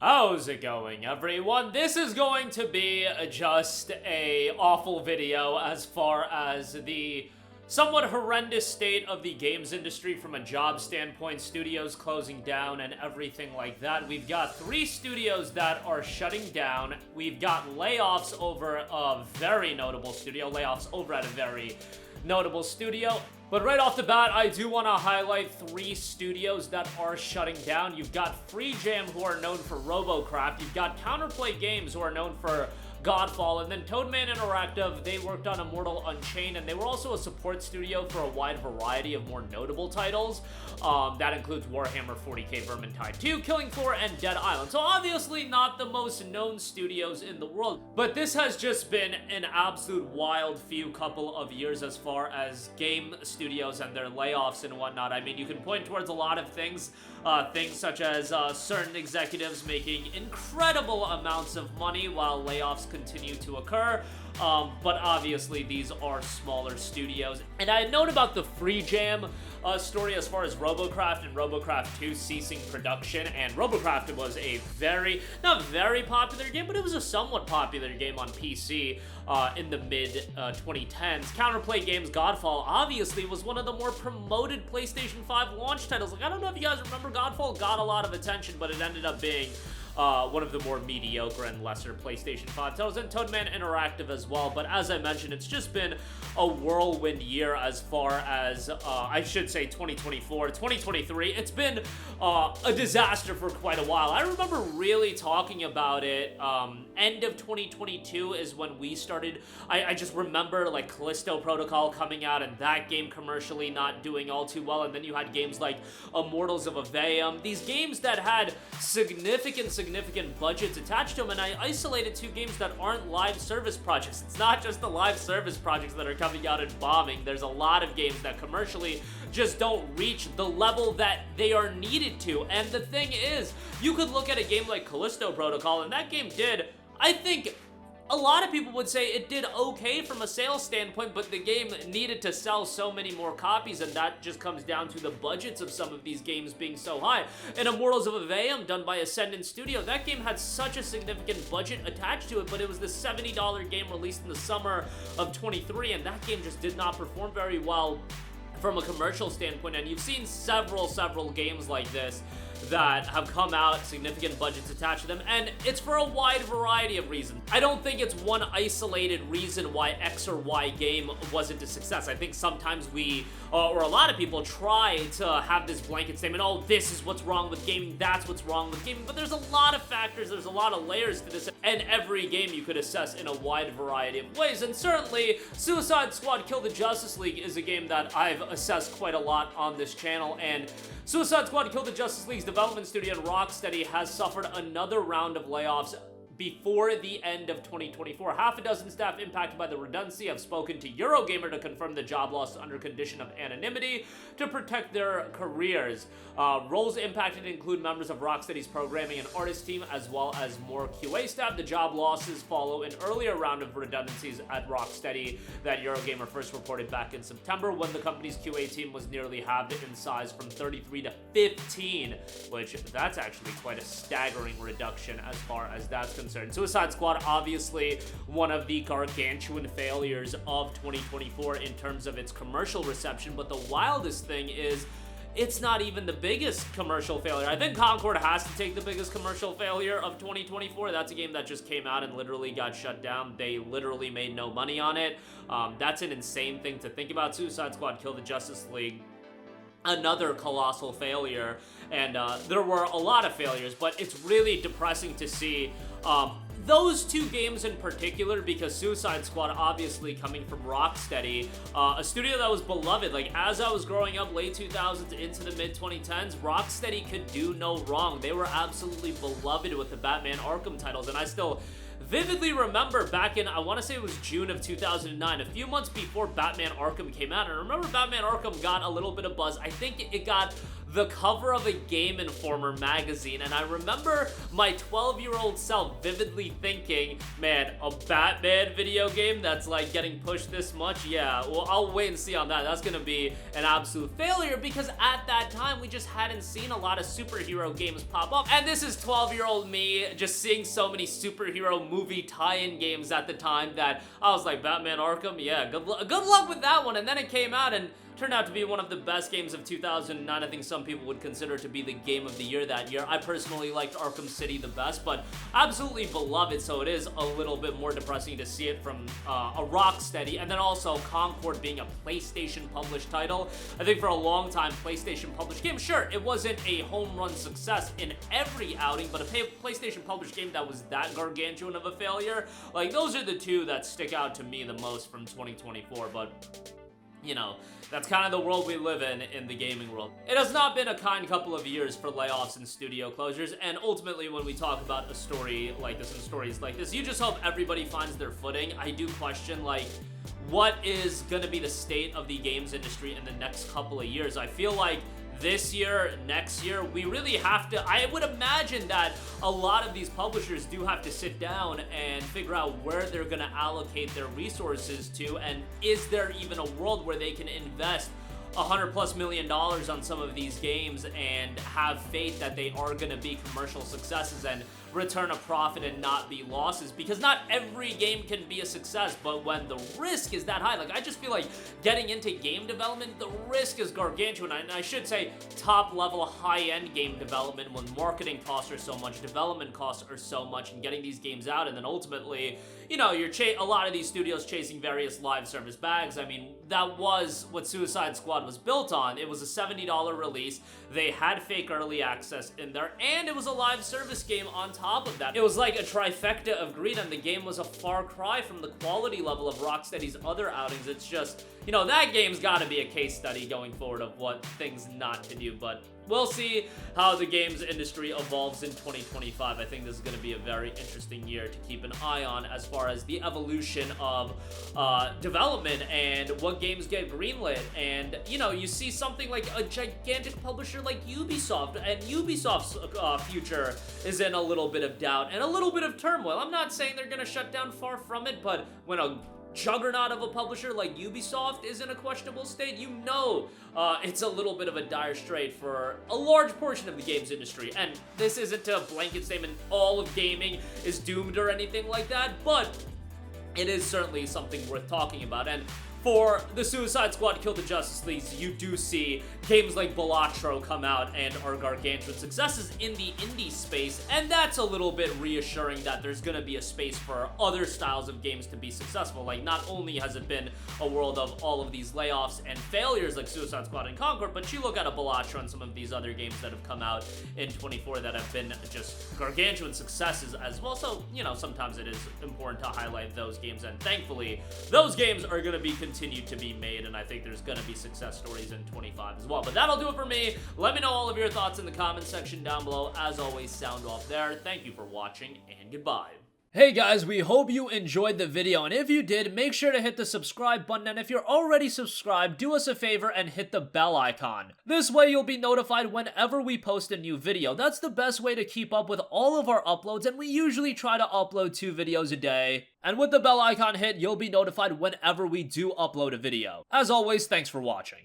How's it going, everyone? This is going to be just a awful video as far as the somewhat horrendous state of the games industry from a job standpoint, studios closing down and everything like that. We've got 3 studios that are shutting down. We've got layoffs over a very notable studio, layoffs over at a very notable studio. But right off the bat, I do want to highlight 3 studios that are shutting down. You've got Free Jam, who are known for Robocraft. You've got Counterplay Games, who are known for Godfall, and then Toadman Interactive. They worked on Immortal Unchained, and they were also a support studio for a wide variety of more notable titles. That includes Warhammer 40k Vermintide 2, Killing Floor, and Dead Island. So obviously not the most known studios in the world, but this has just been an absolute wild few couple of years as far as game studios and their layoffs and whatnot. I mean, you can point towards a lot of things, things such as certain executives making incredible amounts of money while layoffs continue to occur, but obviously these are smaller studios. And I note about the Free Jam story as far as Robocraft and Robocraft 2 ceasing production, and Robocraft was a not very popular game, but it was a somewhat popular game on PC in the mid-2010s. Counterplay Games Godfall obviously was one of the more promoted PlayStation 5 launch titles. Like, I don't know if you guys remember, Godfall got a lot of attention, but it ended up being one of the more mediocre and lesser PlayStation 5 titles, and Toadman Interactive as well. But as I mentioned, it's just been a whirlwind year as far as, I should say 2024. 2023, it's been a disaster for quite a while. I remember really talking about it, end of 2022 is when we started. I just remember, like, Callisto Protocol coming out and that game commercially not doing all too well, and then you had games like Immortals of Aveum, these games that had significant budgets attached to them, and I isolated 2 games that aren't live service projects. It's not just the live service projects that are coming out and bombing. There's a lot of games that commercially just don't reach the level that they are needed to. And the thing is, you could look at a game like Callisto Protocol, and that game did, I think, a lot of people would say it did okay from a sales standpoint, but the game needed to sell so many more copies, and that just comes down to the budgets of some of these games being so high. And Immortals of Aveum, done by Ascendant Studio, that game had such a significant budget attached to it, but it was the $70 game released in the summer of 23, and that game just did not perform very well from a commercial standpoint. And you've seen several games like this that have come out, significant budgets attached to them, and it's for a wide variety of reasons. I don't think it's one isolated reason why X or Y game wasn't a success. I think sometimes we, or a lot of people, try to have this blanket statement, oh, this is what's wrong with gaming, that's what's wrong with gaming, but there's a lot of factors, there's a lot of layers to this, and every game you could assess in a wide variety of ways. And certainly, Suicide Squad Kill the Justice League is a game that I've assessed quite a lot on this channel, and Suicide Squad Kill the Justice League's development studio, Rocksteady, has suffered another round of layoffs before the end of 2024. Half a dozen staff impacted by the redundancy have spoken to Eurogamer to confirm the job loss under condition of anonymity to protect their careers. Roles impacted include members of Rocksteady's programming and artist team, as well as more QA staff. The job losses follow an earlier round of redundancies at Rocksteady that Eurogamer first reported back in September, when the company's QA team was nearly halved in size from 33 to 15, which that's actually quite a staggering reduction as far as that's concerned. Suicide Squad, obviously one of the gargantuan failures of 2024 in terms of its commercial reception, but the wildest thing is it's not even the biggest commercial failure. I think Concord has to take the biggest commercial failure of 2024. That's a game that just came out and literally got shut down. They literally made no money on it. That's an insane thing to think about. Suicide Squad Kill the Justice League, another colossal failure, and there were a lot of failures, but it's really depressing to see those 2 games in particular, because Suicide Squad, obviously coming from Rocksteady, a studio that was beloved. Like, as I was growing up, late 2000s into the mid-2010s, Rocksteady could do no wrong. They were absolutely beloved with the Batman Arkham titles, and I still vividly remember back in, I want to say it was June of 2009, a few months before Batman Arkham came out, and I remember Batman Arkham got a little bit of buzz. I think it got the cover of a Game Informer magazine, and I remember my 12-year-old self vividly thinking, man, a Batman video game that's like getting pushed this much? Yeah, well, I'll wait and see on that. That's gonna be an absolute failure, because at that time we just hadn't seen a lot of superhero games pop up, and this is 12-year-old me just seeing so many superhero movie tie-in games at the time that I was like, Batman Arkham, yeah, good luck with that one. And then it came out and turned out to be one of the best games of 2009. I think some people would consider it to be the game of the year that year. I personally liked Arkham City the best, but absolutely beloved, so it is a little bit more depressing to see it from a Rocksteady. And then also Concord being a PlayStation published title. I think for a long time, PlayStation published game, sure, it wasn't a home run success in every outing, but a PlayStation published game that was that gargantuan of a failure, like those are the two that stick out to me the most from 2024. But you know, that's kind of the world we live in the gaming world. It has not been a kind couple of years for layoffs and studio closures, and ultimately when we talk about a story like this and stories like this, you just hope everybody finds their footing. I do question, like, what is gonna be the state of the games industry in the next couple of years? I feel like this year, next year, we really have to, I would imagine that a lot of these publishers do have to sit down and figure out where they're gonna allocate their resources to, and is there even a world where they can invest $100+ million on some of these games and have faith that they are gonna be commercial successes and return a profit and not be losses, because not every game can be a success, but when the risk is that high, like, I just feel like getting into game development, the risk is gargantuan, and I should say top level, high-end game development, when marketing costs are so much, development costs are so much, and getting these games out, and then ultimately, you know, you're a lot of these studios chasing various live service bags. I mean, that was what Suicide Squad was built on. It was a $70 release, they had fake early access in there, and it was a live service game on top of that. It was like a trifecta of greed, and the game was a far cry from the quality level of Rocksteady's other outings. It's just, you know, that game's gotta be a case study going forward of what things not to do, but we'll see how the games industry evolves in 2025. I think this is going to be a very interesting year to keep an eye on as far as the evolution of development and what games get greenlit. And, you know, you see something like a gigantic publisher like Ubisoft, and Ubisoft's future is in a little bit of doubt and a little bit of turmoil. I'm not saying they're going to shut down, far from it, but when a juggernaut of a publisher like Ubisoft is in a questionable state, you know it's a little bit of a dire strait for a large portion of the games industry. And this isn't a blanket statement, all of gaming is doomed or anything like that, but it is certainly something worth talking about. And for the Suicide Squad Kill the Justice Leagues, you do see games like Balatro come out and are gargantuan successes in the indie space, and that's a little bit reassuring that there's gonna be a space for other styles of games to be successful. Like, not only has it been a world of all of these layoffs and failures like Suicide Squad and Concord, but you look at a Balatro and some of these other games that have come out in 24 that have been just gargantuan successes as well. So, you know, sometimes it is important to highlight those games, and thankfully, those games are gonna be continue to be made, and I think there's gonna be success stories in 25 as well. But that'll do it for me. Let me know all of your thoughts in the comments section down below. As always, sound off there. Thank you for watching, and goodbye. Hey guys, we hope you enjoyed the video, and if you did, make sure to hit the subscribe button, and if you're already subscribed, do us a favor and hit the bell icon. This way you'll be notified whenever we post a new video. That's the best way to keep up with all of our uploads, and we usually try to upload 2 videos a day. And with the bell icon hit, you'll be notified whenever we do upload a video. As always, thanks for watching.